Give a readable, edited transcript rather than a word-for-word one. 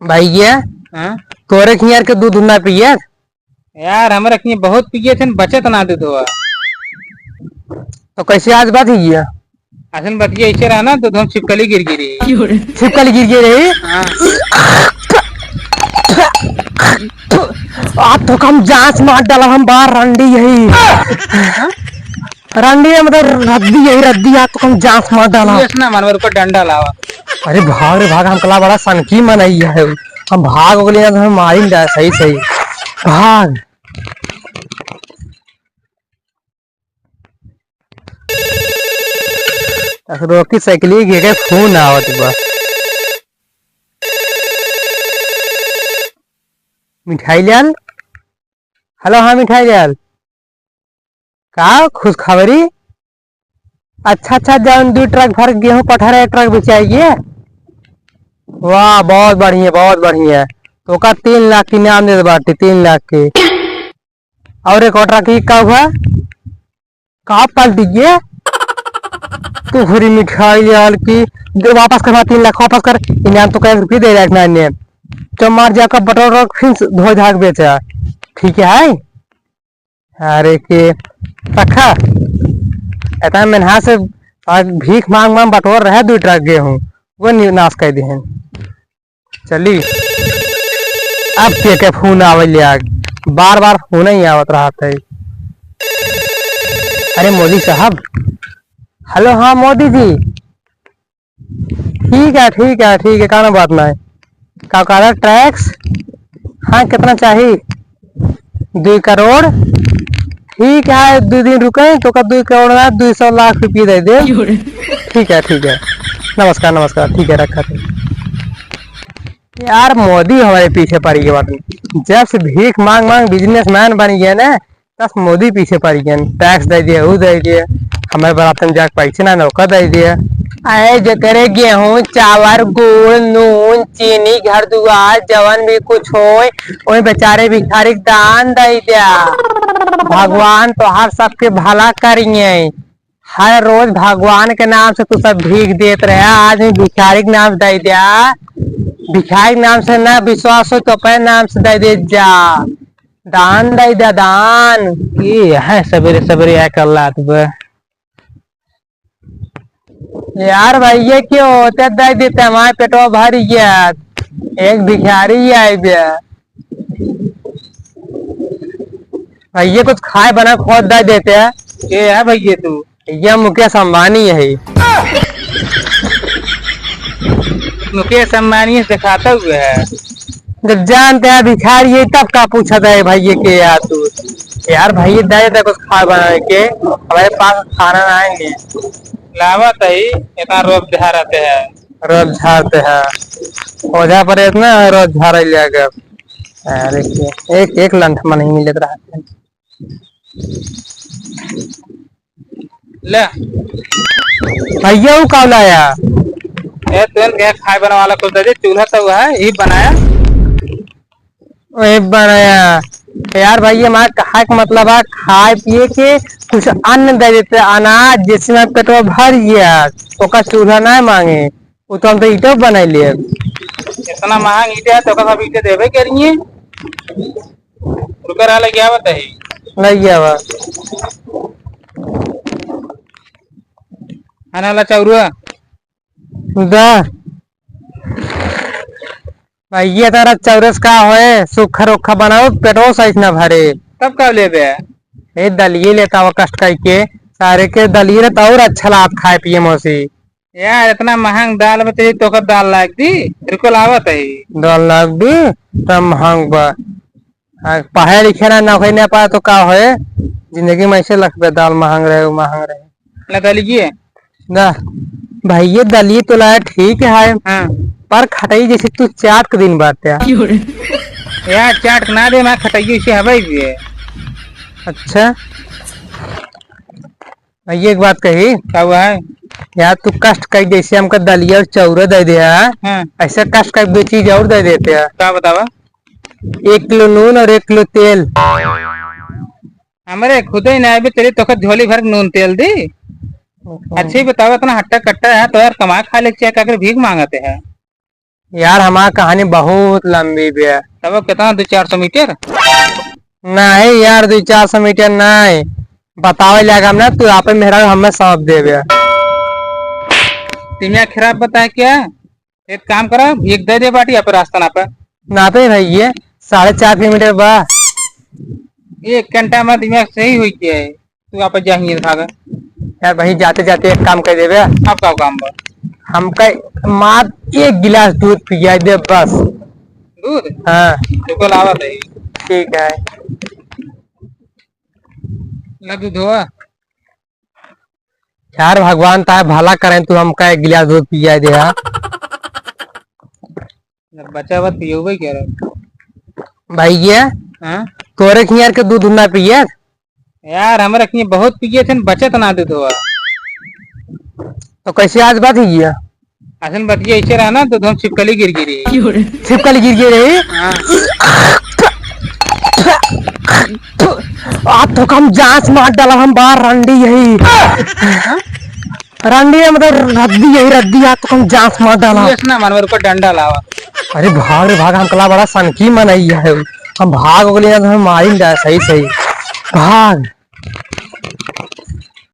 भैया हाँ तोरे खियार के दूध ना पिए। यार हमारे रखिए बहुत पिए थे बचत ना दे दो। तो कैसे आज बात ही गया असन बतिया ऐसे रहा ना तो हम छिपकली गिर गिरी। छिपकली गिर गई रही। हाँ आज तो कम जांच मार डाला हम बाहर रंडी यही रंडी है मतलब रद्दी यही रद्दी आज तो कम जांच मार डाला। ना मनवर को डंडा लावा। अरे भाग रे भाग हम कला बड़ा सनकी मनाई है हम भाग हो गए तो हम मारी नहीं जाए सही सही भाग। रोकी साइकिल के फोन आवत बा। मिठाई लाल हेलो हाँ मिठाई लाल का खुश खबरी। अच्छा अच्छा जान 2 ट्रक भर गेहूं पठारे ट्रक बेचाइए। वाह बहुत बढ़िया तो का 3 लाख की नाम दे बाटे 3 लाख के। और एक और ट्रक का हुआ का पाल दीजिए तो हरी मिठाई लाल की वापस करवा 3 लाख वापस कर इनाम तो कैसे रुपये दे रहा है तो मार जाकर बटोर फिर धो झाग बेचा ठीक है। अरे के रखा इतना मेहनत से भीख मांग मांग बटोर रहे 2 ट्रक गेहूं वो नाश कर दी चली। अब के फोन आवे आग बार बार फोन ही आवत रहा था। अरे मोदी साहब हेलो हाँ मोदी जी ठीक है काना बात ना है का टैक्स हाँ कितना चाहिए 2 करोड़ ठीक है 2 दिन रुके तो का 2 करोड़ ना 200 लाख रुपये दे दे ठीक है नमस्कार ठीक है रखा थे। यार मोदी हमारे पीछे पड़ गए बात जब से भीख मांग मांग बिजनेसमैन बन गया ना तब मोदी पीछे पड़ गया टैक्स दे दिए वो दे दिए हमारे बरातन जाके पैसे ना नौका दे दिए। आए जो करे गेहूं चावल गुड़ नून चीनी घर दुआर जवन भी कुछ हो वही बेचारे भिखारी दान दे दिया। भगवान तो हर सबके भला करिए हर रोज भगवान के नाम से तू सब भीख देते रहे आज भिखारी के नाम दे दिया। भिखारी नाम से ना विश्वास हो तो अपने नाम से दे दे जा दान दे दिया दान ये है सवेरे सवेरे आकर लात यार भाई ये क्यों होते दे देते हमारे पेटवा भर गया एक भिखारी आई गया भैया कुछ खाए बना खुद दे देते हैं। ये है भैया तू ये मुकेश अंबानी है मुकेश अंबानी से खाता हुआ है जब जानते हैं भिखारी है तब का पूछा था भैया के यार तू यार भैया दे देते कुछ खाए बनाने के हमारे पास खाना ना आएंगे लावत है इतना रोब झारते है रोज झाड़ते हैं ओझा पर इतना रोज झाड़ लिया गया। अरे एक लंठमा नहीं मिल रहा है ले भैया वो कब लाया ए तुम गैस खाए बना वाला कुछ दे दे चूल्हा तो है ये बनाया वही बनाया यार भैया हमारा कहा का मतलब है खाए पिए के कुछ अन्न दे देते अनाज जिसमें पेटवा भर गया तो का चूल्हा ना मांगे वो तो हम तो ईटो बना लिए इतना महंग ईटे है तो सब ईटे देवे करिए रुकर आ लगे आवत है लग गया वा खाना ला चौरुआ दा भैया तारा चौरस का होए सूखा रोखा बनाओ पेटो साइज ना भरे तब कब ले बे ये दलिए लेता हुआ कष्ट करके सारे के दलिए रहता और अच्छा लाभ खाए पिए मौसी यार इतना महंग दाल में तेरी तो दाल लाग दी रुको लावत है दाल लाग दी तब महंग बा पढ़े लिखे ना नौकरी ना पाए तो का होए जिंदगी में ऐसे लगता दाल महंग रहे लगा लीजिए ना भैया दलिए तो लाया ठीक है हाँ पर खटाई जैसे तू चाट के दिन बात यार चाट ना दे मैं खटाइयो इसे हवाई भी है। अच्छा भैया एक बात कही क्या हुआ है यार तू कष्ट कर जैसे हमको दलिया और चौरा दे दिया हाँ ऐसे कष्ट कर दो चीज और दे देते हैं क्या बतावा 1 किलो नून और 1 किलो तेल हमारे खुद ही ना भी तेरी तो झोली भर नून तेल दी अच्छी बताओ इतना हट्टा कट्टा है तो यार कमा खा ले क्या कर भीख मांगते हैं यार हमारा कहानी बहुत लंबी भी है। तब कितना 200-400 मीटर? नहीं यार 200-400 मीटर नहीं बतावे लगा ना तू आप मेहरा हमें सौंप देवे। तुम्हें खराब बताया क्या? एक काम करो, एक दे दे बाटी यहाँ पे रास्ता ना पे। नापे भैया 4.5 किलोमीटर बा। 1 घंटा में दिमाग सही हुई क्या है? तू यहाँ पे जाइए भागा। यार भाई जाते जाते एक काम कर देवे। अब का काम बा? हमका मात्र 1 गिलास दूध पिया दे बस। दूध? हाँ रुको लावा दे। ठीक है। ला दूध हुआ। यार भगवान ताए भला करें तू हमका 1 गिलास दूध पिया दे। हाँ बचा हुआ पियो भाई क्या रहा? भैया हाँ तोरे खियार के दूध ना पिए। यार हमारे रखिए बहुत पिए थे बचत ना दूध हुआ। तो कैसे आज बात ही है? असल बतिया ऐसे रहा ना तो हम छिपकली गिर गिरी। छिपकली गिर गई रही। हाँ आप तो कम जांच मार डाला हम बाहर रंडी यही रंडी है मतलब रद्दी यही रद्दी आप तो कम जांच मार डाला। ना मनवर को डंडा लावा। अरे भाग रे भाग हम कला बड़ा सनकी मनई है हम भाग गए हम मारी सही सही भाग।